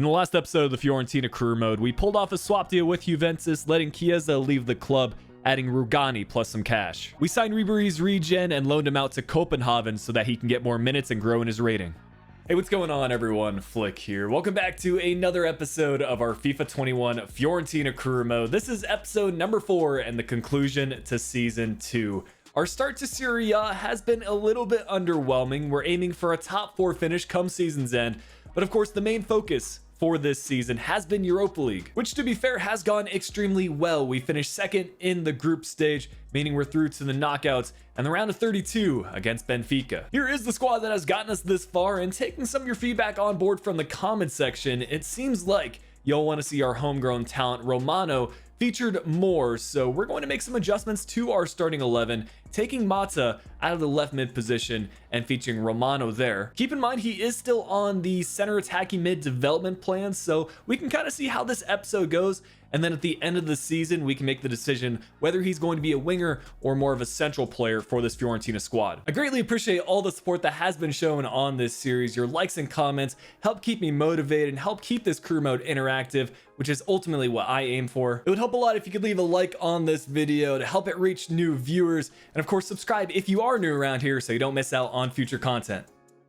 In the last episode of the Fiorentina career mode, we pulled off a swap deal with Juventus, letting Chiesa leave the club, adding Rugani plus some cash. We signed Ribery's regen and loaned him out to Copenhagen so that he can get more minutes and grow in his rating. Hey, what's going on everyone? Flick here. Welcome back to another episode of our FIFA 21 Fiorentina career mode. This is episode number 4 and the conclusion to season 2. Our start to Serie A has been a little bit underwhelming. We're aiming for a top 4 finish come season's end, but of course the main focus for this season has been Europa League, which to be fair has gone extremely well. We finished second in the group stage, meaning we're through to the knockouts and the round of 32 against Benfica. Here is the squad that has gotten us this far, and taking some of your feedback on board from the comment section, it seems like you'll want to see our homegrown talent Romano featured more, so we're going to make some adjustments to our starting 11, taking Mata out of the left mid position and featuring Romano there. Keep in mind he is still on the center attacking mid development plan, so we can kind of see how this episode goes, and then at the end of the season we can make the decision whether he's going to be a winger or more of a central player for this Fiorentina squad. I greatly appreciate all the support that has been shown on this series. Your likes and comments help keep me motivated and help keep this career mode interactive, which is ultimately what I aim for. It would help a lot if you could leave a like on this video to help it reach new viewers, and of course subscribe if you are new around here so you don't miss out on future content.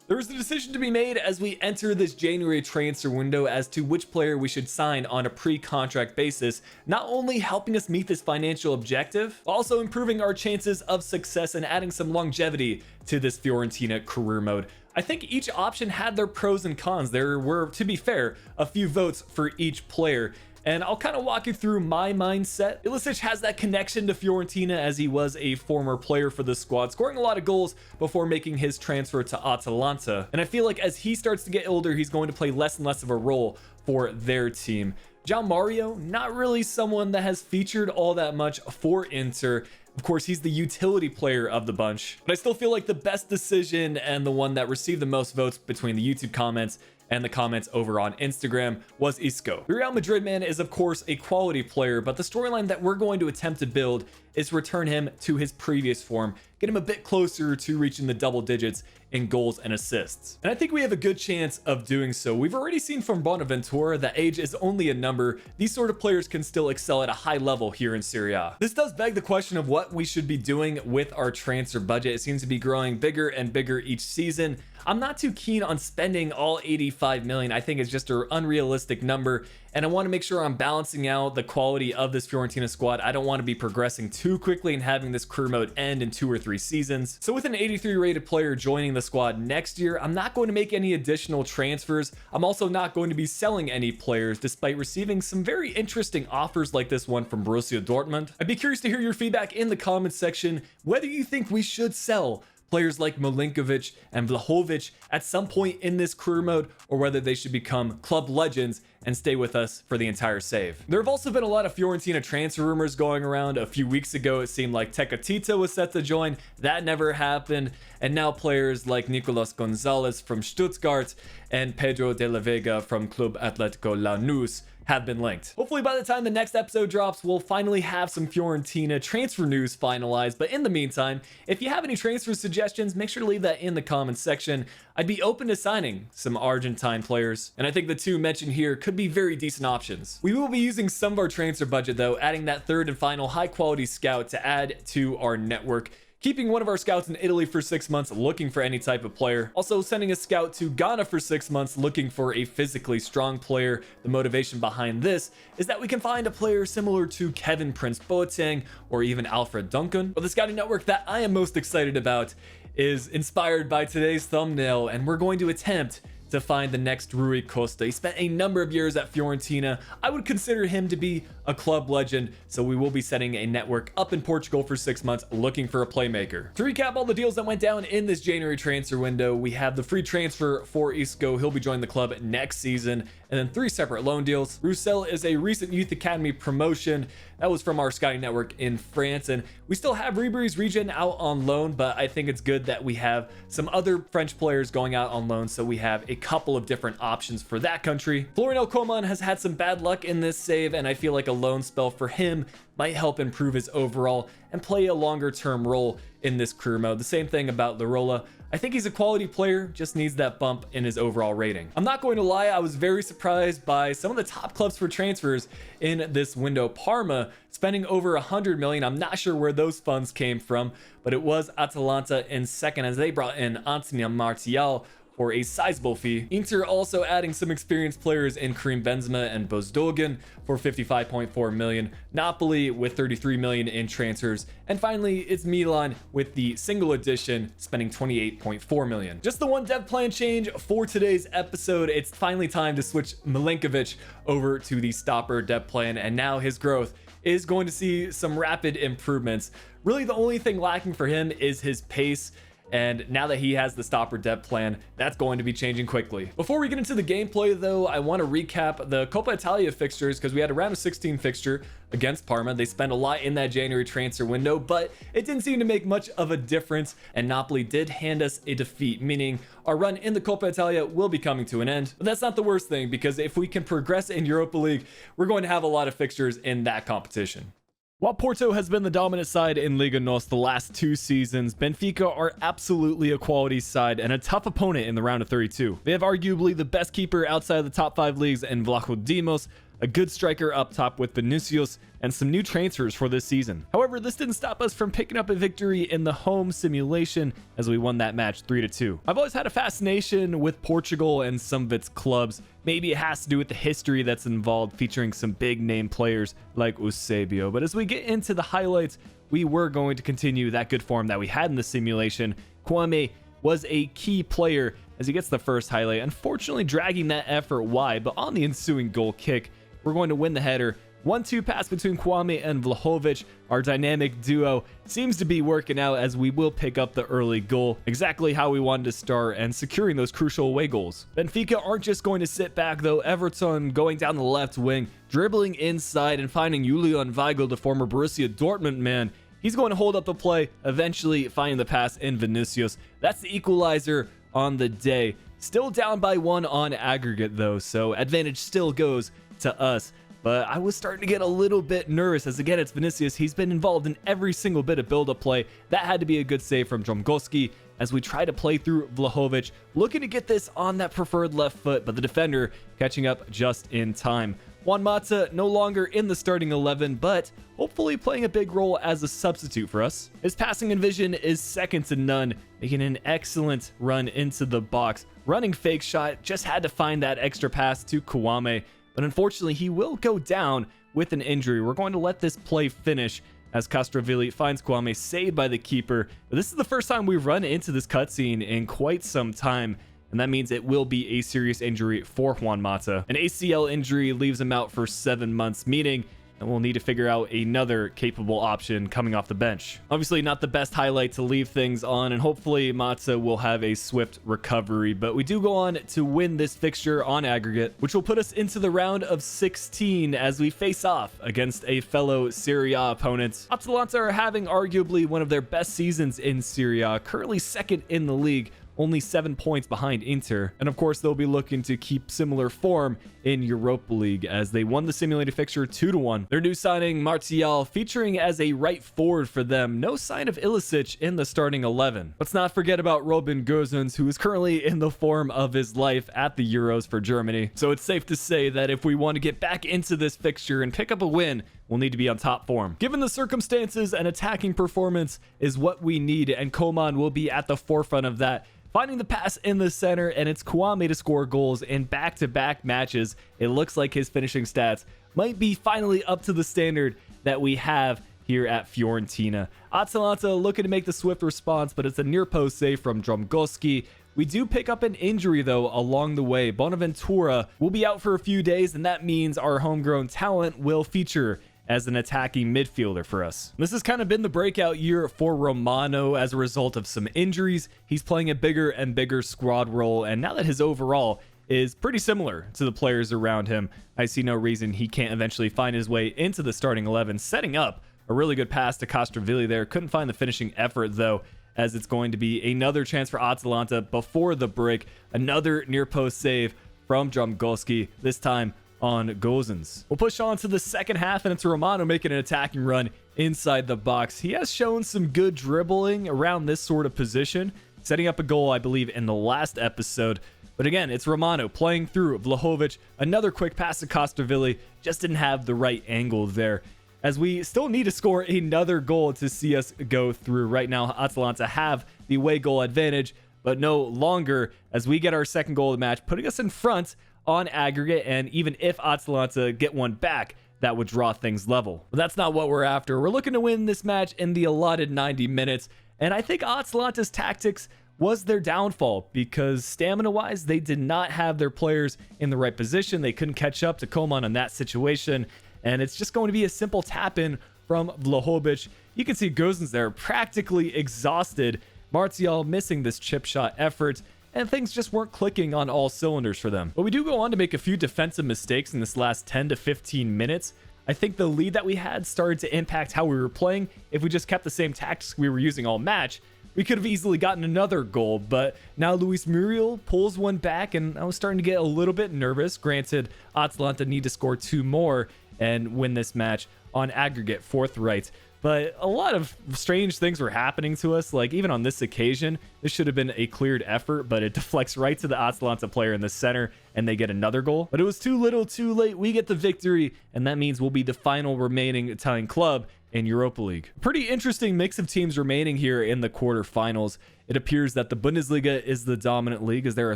There was a decision to be made as we enter this January transfer window as to which player we should sign on a pre-contract basis, not only helping us meet this financial objective, but also improving our chances of success and adding some longevity to this Fiorentina career mode. I think each option had their pros and cons. There were, to be fair, a few votes for each player, and I'll kind of walk you through my mindset. Ilicic has that connection to Fiorentina as he was a former player for the squad, scoring a lot of goals before making his transfer to Atalanta. And I feel like as he starts to get older, he's going to play less and less of a role for their team. João Mario, not really someone that has featured all that much for Inter. Of course, he's the utility player of the bunch, but I still feel like the best decision and the one that received the most votes between the YouTube comments and the comments over on Instagram was Isco. The Real Madrid man is of course a quality player, but the storyline that we're going to attempt to build is to return him to his previous form, get him a bit closer to reaching the double digits in goals and assists. And I think we have a good chance of doing so. We've already seen from Bonaventura that age is only a number. These sort of players can still excel at a high level here in Serie A. This does beg the question of what we should be doing with our transfer budget. It seems to be growing bigger and bigger each season. I'm not too keen on spending all 85 million. I think it's just an unrealistic number, and I want to make sure I'm balancing out the quality of this Fiorentina squad. I don't want to be progressing too quickly and having this career mode end in 2 or 3 seasons. So with an 83 rated player joining the squad next year, I'm not going to make any additional transfers. I'm also not going to be selling any players, despite receiving some very interesting offers like this one from Borussia Dortmund. I'd be curious to hear your feedback in the comments section, whether you think we should sell players like Milinkovic and Vlahovic at some point in this career mode, or whether they should become club legends and stay with us for the entire save. There have also been a lot of Fiorentina transfer rumors going around. A few weeks ago, it seemed like Tecatito was set to join. That never happened. And now players like Nicolas Gonzalez from Stuttgart and Pedro de la Vega from Club Atletico Lanús have been linked. Hopefully by the time the next episode drops, we'll finally have some Fiorentina transfer news finalized. But in the meantime, if you have any transfer suggestions, make sure to leave that in the comments section. I'd be open to signing some Argentine players, and I think the 2 mentioned here could be very decent options. We will be using some of our transfer budget though, adding that third and final high quality scout to add to our network, keeping one of our scouts in Italy for 6 months looking for any type of player. Also sending a scout to Ghana for 6 months looking for a physically strong player. The motivation behind this is that we can find a player similar to Kevin Prince Boateng or even Alfred Duncan. But the scouting network that I am most excited about is inspired by today's thumbnail, and we're going to attempt to find the next Rui Costa. He spent a number of years at Fiorentina. I would consider him to be a club legend, so we will be setting a network up in Portugal for 6 months looking for a playmaker. To recap all the deals that went down in this January transfer window, we have the free transfer for Isco. He'll be joining the club next season, and then 3 separate loan deals. Roussel is a recent youth academy promotion. That was from our scouting network in France, and we still have Ribery's regen out on loan, but I think it's good that we have some other French players going out on loan, so we have a couple of different options for that country. Florian Coman has had some bad luck in this save, and I feel like a loan spell for him might help improve his overall and play a longer term role in this career mode. The same thing about Lirola. I think he's a quality player, just needs that bump in his overall rating. I'm not going to lie, I was very surprised by some of the top clubs for transfers in this window. Parma spending over 100 million. I'm not sure where those funds came from, but it was Atalanta in second as they brought in Anthony Martial for a sizable fee. Inter also adding some experienced players in Karim Benzema and Bozdogan for 55.4 million. Napoli with 33 million in transfers. And finally, it's Milan with the single edition spending 28.4 million. Just the one dev plan change for today's episode. It's finally time to switch Milinkovic over to the stopper dev plan, and now his growth is going to see some rapid improvements. Really, the only thing lacking for him is his pace. And now that he has the stopper depth plan, that's going to be changing quickly. Before we get into the gameplay though, I want to recap the Coppa Italia fixtures because we had a round of 16 fixture against Parma. They spent a lot in that January transfer window, but it didn't seem to make much of a difference. And Napoli did hand us a defeat, meaning our run in the Coppa Italia will be coming to an end. But that's not the worst thing, because if we can progress in Europa League, we're going to have a lot of fixtures in that competition. While Porto has been the dominant side in Liga NOS the last 2 seasons, Benfica are absolutely a quality side and a tough opponent in the round of 32. They have arguably the best keeper outside of the top 5 leagues in Vlacho Dimos, a good striker up top with Vinicius, and some new transfers for this season. However, this didn't stop us from picking up a victory in the home simulation as we won that match 3-2. I've always had a fascination with Portugal and some of its clubs. Maybe it has to do with the history that's involved, featuring some big name players like Eusebio. But as we get into the highlights, we were going to continue that good form that we had in the simulation. Kwame was a key player as he gets the first highlight, unfortunately dragging that effort wide, but on the ensuing goal kick, we're going to win the header. 1-2 pass between Kwame and Vlahovic. Our dynamic duo seems to be working out as we will pick up the early goal, exactly how we wanted to start and securing those crucial away goals. Benfica aren't just going to sit back though. Everton going down the left wing, dribbling inside and finding Julian Weigl, the former Borussia Dortmund man. He's going to hold up the play, eventually finding the pass in Vinicius. That's the equalizer on the day. Still down by 1 on aggregate though, so advantage still goes to us. But I was starting to get a little bit nervous as, again, it's Vinicius. He's been involved in every single bit of build-up play. That had to be a good save from Dromgoski as we try to play through Vlahovic, looking to get this on that preferred left foot, but the defender catching up just in time. Juan Mata no longer in the starting 11, but hopefully playing a big role as a substitute for us. His passing and vision is second to none, making an excellent run into the box. Running fake shot, just had to find that extra pass to Kwame. But unfortunately, he will go down with an injury. We're going to let this play finish as Castrovilli finds Kwame, saved by the keeper. But this is the first time we've run into this cutscene in quite some time, and that means it will be a serious injury for Juan Mata. An ACL injury leaves him out for 7 months, meaning and we'll need to figure out another capable option coming off the bench. Obviously not the best highlight to leave things on, and hopefully Matza will have a swift recovery, but we do go on to win this fixture on aggregate, which will put us into the round of 16 as we face off against a fellow Serie A opponent. Atalanta are having arguably one of their best seasons in Serie A, currently second in the league, only 7 points behind Inter. And of course, they'll be looking to keep similar form in Europa League as they won the simulated fixture 2-1. Their new signing, Martial, featuring as a right forward for them. No sign of Ilicic in the starting 11. Let's not forget about Robin Gosens, who is currently in the form of his life at the Euros for Germany. So it's safe to say that if we want to get back into this fixture and pick up a win, we'll need to be on top form. Given the circumstances, an attacking performance is what we need, and Coman will be at the forefront of that. Finding the pass in the center, and it's Kwame to score goals in back-to-back matches. It looks like his finishing stats might be finally up to the standard that we have here at Fiorentina. Atalanta looking to make the swift response, but it's a near post save from Dromgoski. We do pick up an injury, though, along the way. Bonaventura will be out for a few days, and that means our homegrown talent will feature as an attacking midfielder for us. This has kind of been the breakout year for Romano as a result of some injuries. He's playing a bigger and bigger squad role, and now that his overall is pretty similar to the players around him, I see no reason he can't eventually find his way into the starting 11, setting up a really good pass to Castrovilli there. Couldn't find the finishing effort, though, as it's going to be another chance for Atalanta before the break. Another near post save from Dromgoski, this time on Gosens. We'll push on to the second half, and it's Romano making an attacking run inside the box. He has shown some good dribbling around this sort of position, setting up a goal, I believe, in the last episode. But again, it's Romano playing through Vlahovic. Another quick pass to Costavilli. Just didn't have the right angle there, as we still need to score another goal to see us go through. Right now, Atalanta have the away goal advantage, but no longer, as we get our second goal of the match, putting us in front on aggregate. And even if Atalanta get one back, that would draw things level. But that's not what we're after. We're looking to win this match in the allotted 90 minutes. And I think Atalanta's tactics was their downfall, because stamina-wise, they did not have their players in the right position. They couldn't catch up to Coman on that situation. And it's just going to be a simple tap-in from Vlahovic. You can see Gozens there practically exhausted. Martial missing this chip shot effort, and things just weren't clicking on all cylinders for them. But we do go on to make a few defensive mistakes in this last 10 to 15 minutes. I think the lead that we had started to impact how we were playing. If we just kept the same tactics we were using all match, we could have easily gotten another goal. But now Luis Muriel pulls one back, and I was starting to get a little bit nervous. Granted, Atalanta need to score 2 more and win this match on aggregate forthright. But a lot of strange things were happening to us. Like, even on this occasion, this should have been a cleared effort, but it deflects right to the Atalanta player in the center, and they get another goal. But it was too little, too late. We get the victory, and that means we'll be the final remaining Italian club in Europa League. Pretty interesting mix of teams remaining here in the quarterfinals. It appears that the Bundesliga is the dominant league, as there are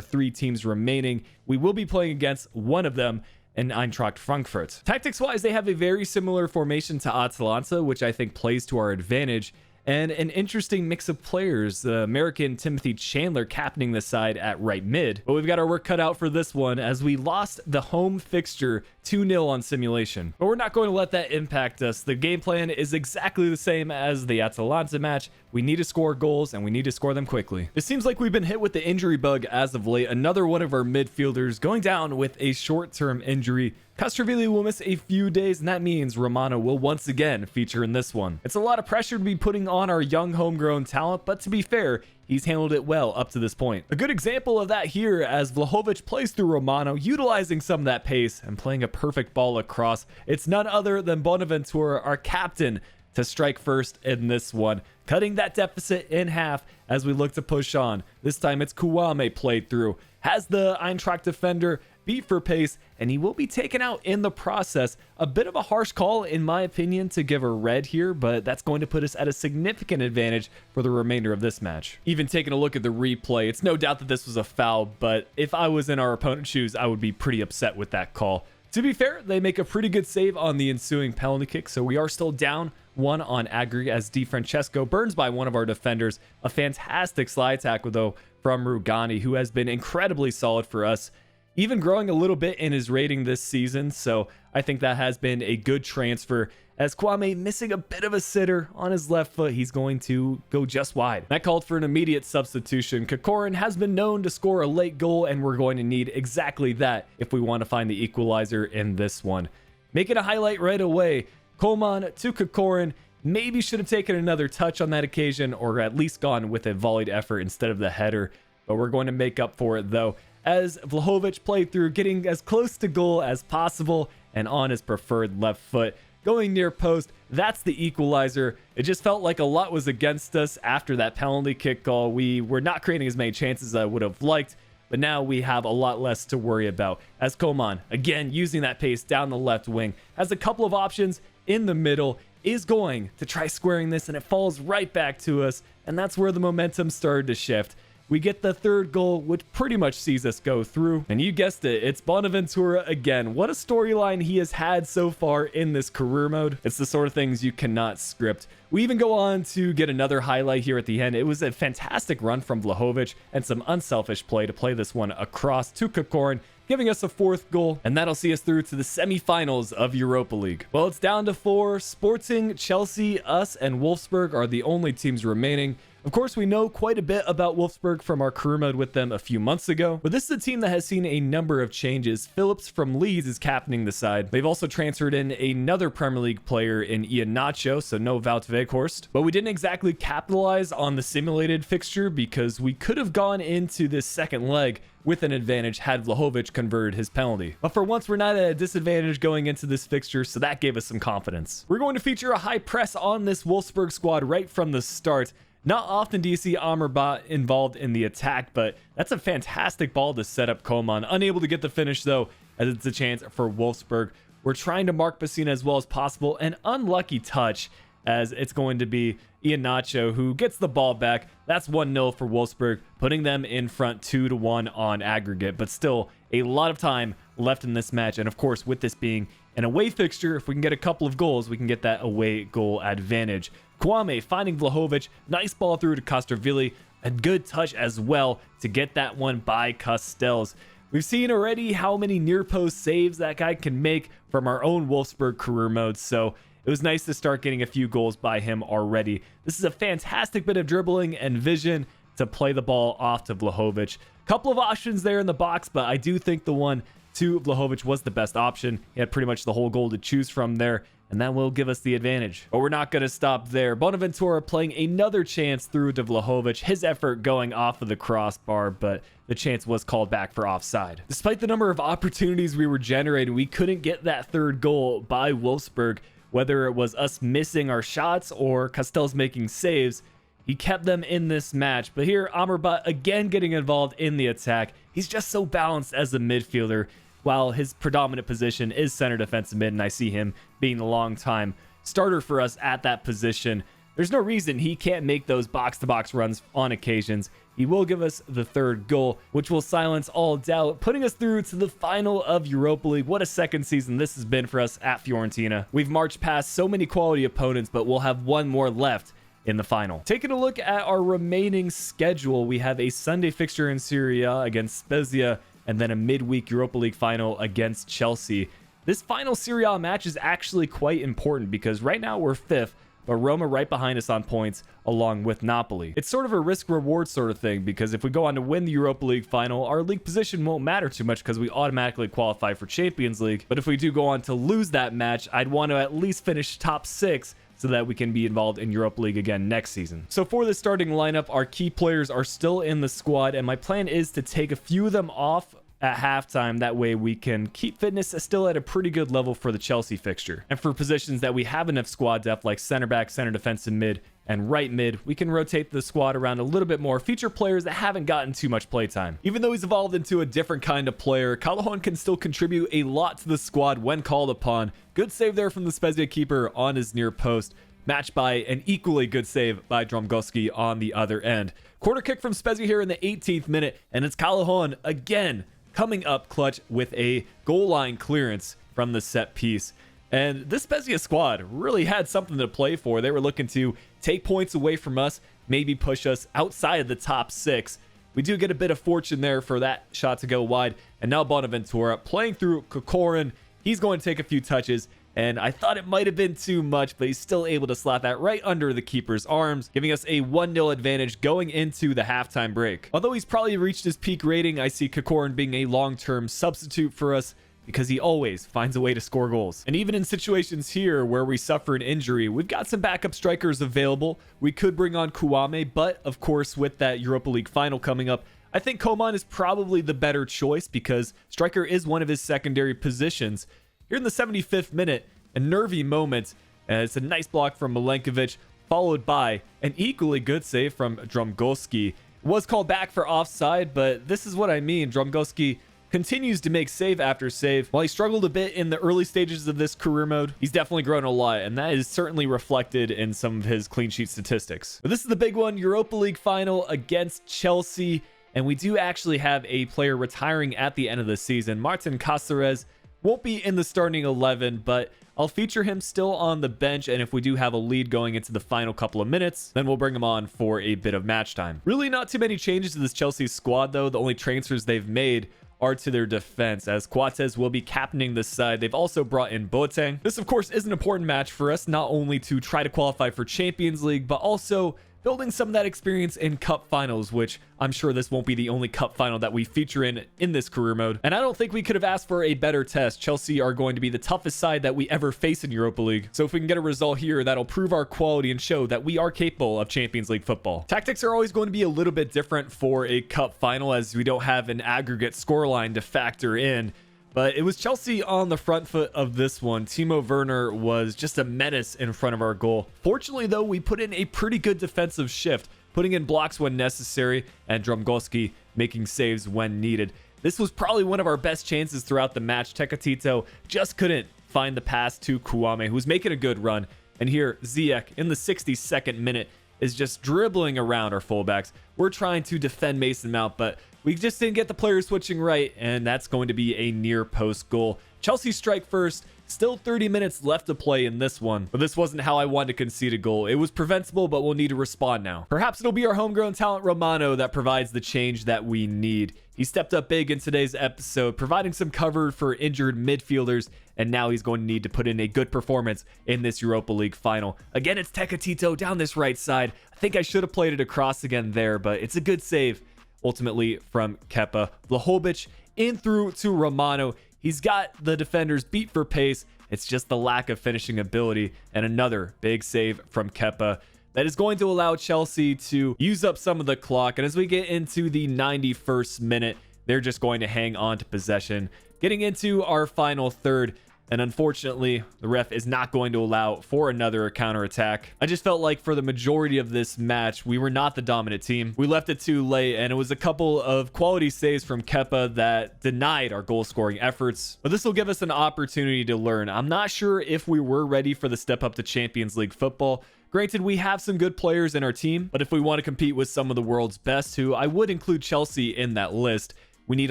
3 teams remaining. We will be playing against one of them, and Eintracht Frankfurt. Tactics-wise, they have a very similar formation to Atalanta, which I think plays to our advantage, and an interesting mix of players. The American Timothy Chandler captaining the side at right mid. But we've got our work cut out for this one, as we lost the home fixture 2-0 on simulation. But we're not going to let that impact us. The game plan is exactly the same as the Atalanta match. We need to score goals, and we need to score them quickly. It seems like we've been hit with the injury bug as of late. Another one of our midfielders going down with a short-term injury. Castrovilli will miss a few days, and that means Romano will once again feature in this one. It's a lot of pressure to be putting on our young homegrown talent, but to be fair, he's handled it well up to this point. A good example of that here, as Vlahovic plays through Romano, utilizing some of that pace and playing a perfect ball across. It's none other than Bonaventura, our captain, to strike first in this one, cutting that deficit in half as we look to push on. This time it's Kouame played through, has the Eintracht defender beat for pace, and he will be taken out in the process. A bit of a harsh call, in my opinion, to give a red here, but that's going to put us at a significant advantage for the remainder of this match. Even taking a look at the replay, it's no doubt that this was a foul, but if I was in our opponent's shoes, I would be pretty upset with that call. To be fair, they make a pretty good save on the ensuing penalty kick, so we are still down 1 on aggregate, as Di Francesco burns by one of our defenders. A fantastic slide tackle, though, from Rugani, who has been incredibly solid for us, even growing a little bit in his rating this season. So I think that has been a good transfer. As Kwame missing a bit of a sitter on his left foot, he's going to go just wide. That called for an immediate substitution. Kokorin has been known to score a late goal, and we're going to need exactly that if we want to find the equalizer in this one. Making a highlight right away, Coman to Kokorin. Maybe should have taken another touch on that occasion, or at least gone with a volleyed effort instead of the header. But we're going to make up for it, though, as Vlahovic played through, getting as close to goal as possible and on his preferred left foot, going near post. That's the equalizer. It just felt like a lot was against us after that penalty kick goal. We were not creating as many chances as I would have liked, but now we have a lot less to worry about, as Coman, again using that pace down the left wing, has a couple of options in the middle, is going to try squaring this, and it falls right back to us, and that's where the momentum started to shift. We get the third goal, which pretty much sees us go through. And you guessed it, it's Bonaventura again. What a storyline he has had so far in this career mode. It's the sort of things you cannot script. We even go on to get another highlight here at the end. It was a fantastic run from Vlahovic and some unselfish play to play this one across to Kokorin, giving us a 4th goal, and that'll see us through to the semifinals of Europa League. Well, it's down to 4. Sporting, Chelsea, us, and Wolfsburg are the only teams remaining. Of course, we know quite a bit about Wolfsburg from our career mode with them a few months ago, but this is a team that has seen a number of changes. Phillips from Leeds is captaining the side. They've also transferred in another Premier League player in Ian Nacho, so no Wout Weghorst. But we didn't exactly capitalize on the simulated fixture, because we could have gone into this second leg with an advantage had Vlahovic converted his penalty. But for once, we're not at a disadvantage going into this fixture, so that gave us some confidence. We're going to feature a high press on this Wolfsburg squad right from the start, Not often do you see Amrabat involved in the attack, but that's a fantastic ball to set up Coman. Unable to get the finish though, as it's a chance for Wolfsburg. We're trying to mark Bassina as well as possible. An unlucky touch, as it's going to be Iheanacho who gets the ball back. That's 1-0 for Wolfsburg, putting them in front 2-1 on aggregate. But still, a lot of time left in this match. And of course, with this being an away fixture, if we can get a couple of goals, we can get that away goal advantage. Kwame finding Vlahovic. Nice ball through to Castrovilli. A good touch as well to get that one by Castells. We've seen already how many near post saves that guy can make from our own Wolfsburg career mode. So it was nice to start getting a few goals by him already. This is a fantastic bit of dribbling and vision to play the ball off to Vlahovic. Couple of options there in the box, but I do think the one to Vlahovic was the best option. He had pretty much the whole goal to choose from there, and that will give us the advantage. But we're not going to stop there. Bonaventura playing another chance through to Vlahovic. His effort going off of the crossbar, but the chance was called back for offside. Despite the number of opportunities we were generating, we couldn't get that third goal by Wolfsburg. Whether it was us missing our shots or Castells making saves, he kept them in this match. But here, Amrabat again getting involved in the attack. He's just so balanced as a midfielder, while his predominant position is center defensive mid, and I see him being a long-time starter for us at that position. There's no reason he can't make those box-to-box runs on occasions. He will give us the third goal, which will silence all doubt, putting us through to the final of Europa League. What a second season this has been for us at Fiorentina. We've marched past so many quality opponents, but we'll have one more left in the final. Taking a look at our remaining schedule, we have a Sunday fixture in Serie A against Spezia, and then a midweek Europa League final against Chelsea. This final Serie A match is actually quite important because right now we're 5th, but Roma right behind us on points along with Napoli. It's sort of a risk-reward sort of thing because if we go on to win the Europa League final, our league position won't matter too much because we automatically qualify for Champions League. But if we do go on to lose that match, I'd want to at least finish top 6 so that we can be involved in Europa League again next season. So for the starting lineup, our key players are still in the squad, and my plan is to take a few of them off at halftime. That way we can keep fitness still at a pretty good level for the Chelsea fixture. And for positions that we have enough squad depth, like center back, center defensive mid, and right mid, we can rotate the squad around a little bit more, feature players that haven't gotten too much playtime. Even though he's evolved into a different kind of player, Callahan can still contribute a lot to the squad when called upon. Good save there from the Spezia keeper on his near post, matched by an equally good save by Dromgoski on the other end. Corner kick from Spezia here in the 18th minute, and it's Callahan again coming up clutch with a goal line clearance from the set piece. And this Spezia squad really had something to play for. They were looking to take points away from us, maybe push us outside of the top 6. We do get a bit of fortune there for that shot to go wide. And now Bonaventura playing through Kokorin. He's going to take a few touches, and I thought it might have been too much, but he's still able to slap that right under the keeper's arms, giving us a 1-0 advantage going into the halftime break. Although he's probably reached his peak rating, I see Kokorin being a long-term substitute for us because he always finds a way to score goals. And even in situations here where we suffer an injury, we've got some backup strikers available. We could bring on Kwame, but of course with that Europa League final coming up, I think Coman is probably the better choice because striker is one of his secondary positions. Here in the 75th minute, a nervy moment. It's a nice block from Milenkovic, followed by an equally good save from Dromgoski. It was called back for offside, but this is what I mean. Dromgoski continues to make save after save. While he struggled a bit in the early stages of this career mode, he's definitely grown a lot, and that is certainly reflected in some of his clean sheet statistics. But this is the big one, Europa League final against Chelsea, and we do actually have a player retiring at the end of the season. Martin Cáceres won't be in the starting 11, but I'll feature him still on the bench, and if we do have a lead going into the final couple of minutes, then we'll bring him on for a bit of match time. Really not too many changes to this Chelsea squad, though. The only transfers they've made are to their defense, as Coates will be captaining this side. They've also brought in Boateng. This, of course, is an important match for us, not only to try to qualify for Champions League, but also building some of that experience in cup finals, which I'm sure this won't be the only cup final that we feature in this career mode. And I don't think we could have asked for a better test. Chelsea are going to be the toughest side that we ever face in Europa League. So if we can get a result here, that'll prove our quality and show that we are capable of Champions League football. Tactics are always going to be a little bit different for a cup final, as we don't have an aggregate scoreline to factor in. But it was Chelsea on the front foot of this one. Timo Werner was just a menace in front of our goal. Fortunately, though, we put in a pretty good defensive shift, putting in blocks when necessary, and Dromgoski making saves when needed. This was probably one of our best chances throughout the match. Tecatito just couldn't find the pass to Kouame, who's making a good run. And here, Ziyech, in the 62nd minute, is just dribbling around our fullbacks. We're trying to defend Mason Mount, but we just didn't get the player switching right, and that's going to be a near post goal. Chelsea strike first. Still 30 minutes left to play in this one, but this wasn't how I wanted to concede a goal. It was preventable, but we'll need to respond now. Perhaps it'll be our homegrown talent Romano that provides the change that we need. He stepped up big in today's episode, providing some cover for injured midfielders, and now he's going to need to put in a good performance in this Europa League final. Again, it's Tecatito down this right side. I think I should have played it across again there, but it's a good save ultimately from Kepa. Vlahovic in through to Romano. He's got the defenders beat for pace. It's just the lack of finishing ability, and another big save from Kepa that is going to allow Chelsea to use up some of the clock. And as we get into the 91st minute, they're just going to hang on to possession, getting into our final third. And unfortunately, the ref is not going to allow for another counterattack. I just felt like for the majority of this match, we were not the dominant team. We left it too late, and it was a couple of quality saves from Kepa that denied our goal-scoring efforts. But this will give us an opportunity to learn. I'm not sure if we were ready for the step up to Champions League football. Granted, we have some good players in our team, but if we want to compete with some of the world's best, who I would include Chelsea in that list, we need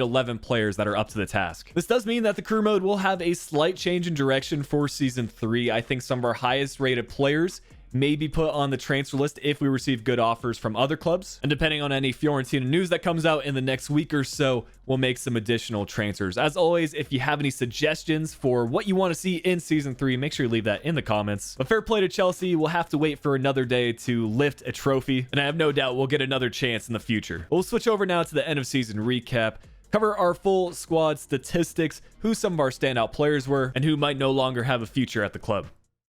11 players that are up to the task. This does mean that the career mode will have a slight change in direction for season 3. I think some of our highest rated players may be put on the transfer list if we receive good offers from other clubs. And depending on any Fiorentina news that comes out in the next week or so, we'll make some additional transfers. As always, if you have any suggestions for what you want to see in season 3, make sure you leave that in the comments. But fair play to Chelsea. We'll have to wait for another day to lift a trophy, and I have no doubt we'll get another chance in the future. We'll switch over now to the end of season recap, cover our full squad statistics, who some of our standout players were, and who might no longer have a future at the club.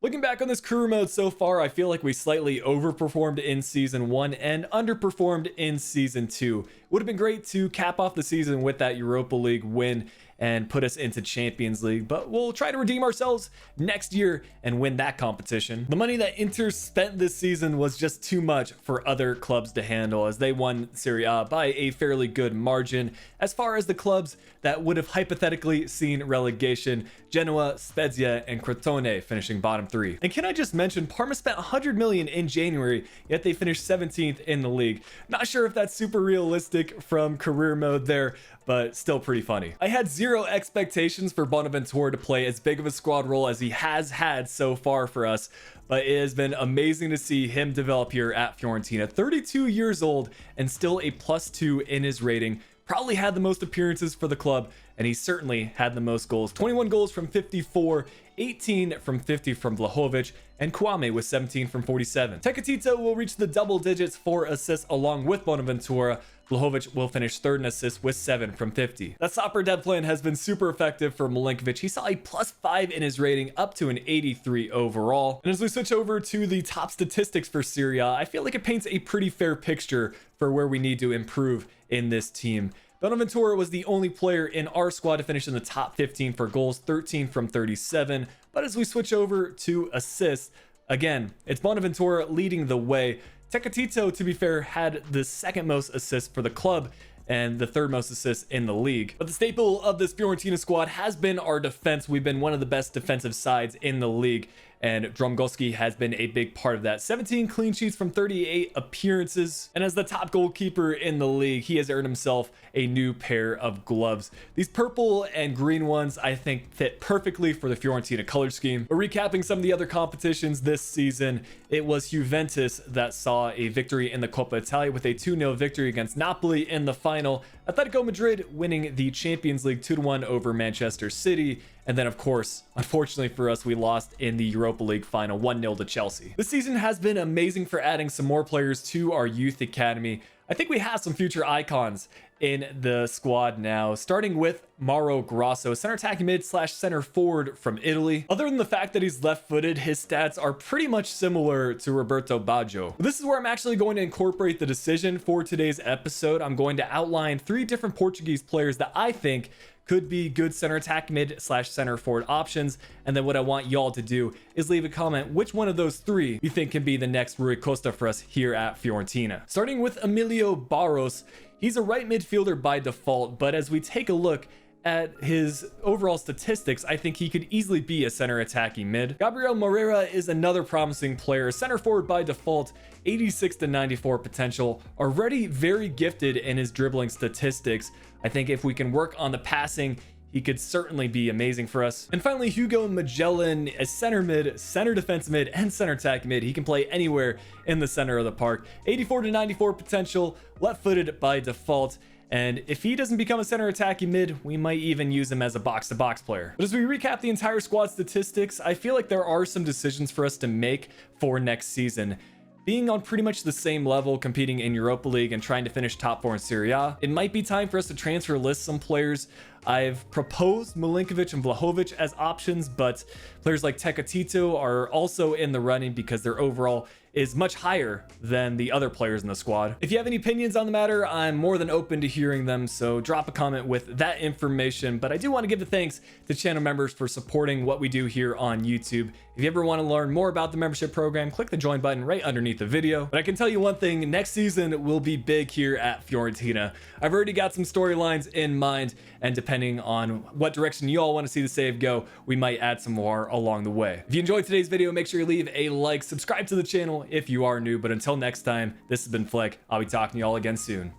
Looking back on this career mode so far, I feel like we slightly overperformed in season 1 and underperformed in season 2. It would have been great to cap off the season with that Europa League win and put us into Champions League, but we'll try to redeem ourselves next year and win that competition. The money that Inter spent this season was just too much for other clubs to handle, as they won Serie A by a fairly good margin. As far as the clubs that would have hypothetically seen relegation, Genoa, Spezia, and Crotone finishing bottom 3. And can I just mention, Parma spent 100 million in January, yet they finished 17th in the league. Not sure if that's super realistic from career mode there, but still pretty funny. I had zero expectations for Bonaventura to play as big of a squad role as he has had so far for us, but it has been amazing to see him develop here at Fiorentina. 32 years old and still a +2 in his rating. Probably had the most appearances for the club, and he certainly had the most goals. 21 goals from 54, 18 from 50 from Vlahovic, and Kouame with 17 from 47. Tecatito will reach the double digits for assists along with Bonaventura. Vlahovic will finish third in assists with 7 from 50. That stopper dead plan has been super effective for Milinkovic. He saw a +5 in his rating, up to an 83 overall. And as we switch over to the top statistics for Serie A, I feel like it paints a pretty fair picture for where we need to improve in this team. Bonaventura was the only player in our squad to finish in the top 15 for goals, 13 from 37. But as we switch over to assists, again, it's Bonaventura leading the way. Tecatito, to be fair, had the second most assists for the club and the third most assists in the league. But the staple of this Fiorentina squad has been our defense. We've been one of the best defensive sides in the league, and Dromgoski has been a big part of that. 17 clean sheets from 38 appearances, and as the top goalkeeper in the league, he has earned himself a new pair of gloves. These purple and green ones, I think, fit perfectly for the Fiorentina color scheme. But recapping some of the other competitions this season, it was Juventus that saw a victory in the Copa Italia with a 2-0 victory against Napoli in the final. Atletico Madrid winning the Champions League 2-1 over Manchester City. And then, of course, unfortunately for us, we lost in the Europa League final 1-0 to Chelsea. This season has been amazing for adding some more players to our youth academy. I think we have some future icons in the squad now, starting with Mauro Grosso, center attacking mid / center forward from Italy. Other than the fact that he's left-footed, his stats are pretty much similar to Roberto Baggio. This is where I'm actually going to incorporate the decision for today's episode. I'm going to outline 3 different Portuguese players that I think could be good center attack mid slash center forward options. And then what I want y'all to do is leave a comment which one of those three you think can be the next Rui Costa for us here at Fiorentina. Starting with Emilio Barros, he's a right midfielder by default, but as we take a look at his overall statistics, I think he could easily be a center attacking mid. Gabriel Moreira is another promising player, center forward by default, 86 to 94 potential, already very gifted in his dribbling statistics. I think if we can work on the passing, he could certainly be amazing for us. And finally, Hugo and Magellan, a center mid, center defense mid, and center attack mid. He can play anywhere in the center of the park. 84 to 94 potential, left-footed by default. And if he doesn't become a center attacking mid, we might even use him as a box-to-box player. But as we recap the entire squad statistics, I feel like there are some decisions for us to make for next season. Being on pretty much the same level, competing in Europa League and trying to finish top 4 in Serie A, it might be time for us to transfer list some players. I've proposed Milinkovic and Vlahovic as options, but players like Tecatito are also in the running because their overall is much higher than the other players in the squad. If you have any opinions on the matter, I'm more than open to hearing them, so drop a comment with that information. But I do want to give the thanks to channel members for supporting what we do here on YouTube. If you ever want to learn more about the membership program, click the join button right underneath the video. But I can tell you one thing, next season will be big here at Fiorentina. I've already got some storylines in mind, and depending on what direction you all want to see the save go, we might add some more along the way. If you enjoyed today's video, make sure you leave a like, subscribe to the channel if you are new. But until next time, this has been Flick. I'll be talking to you all again soon.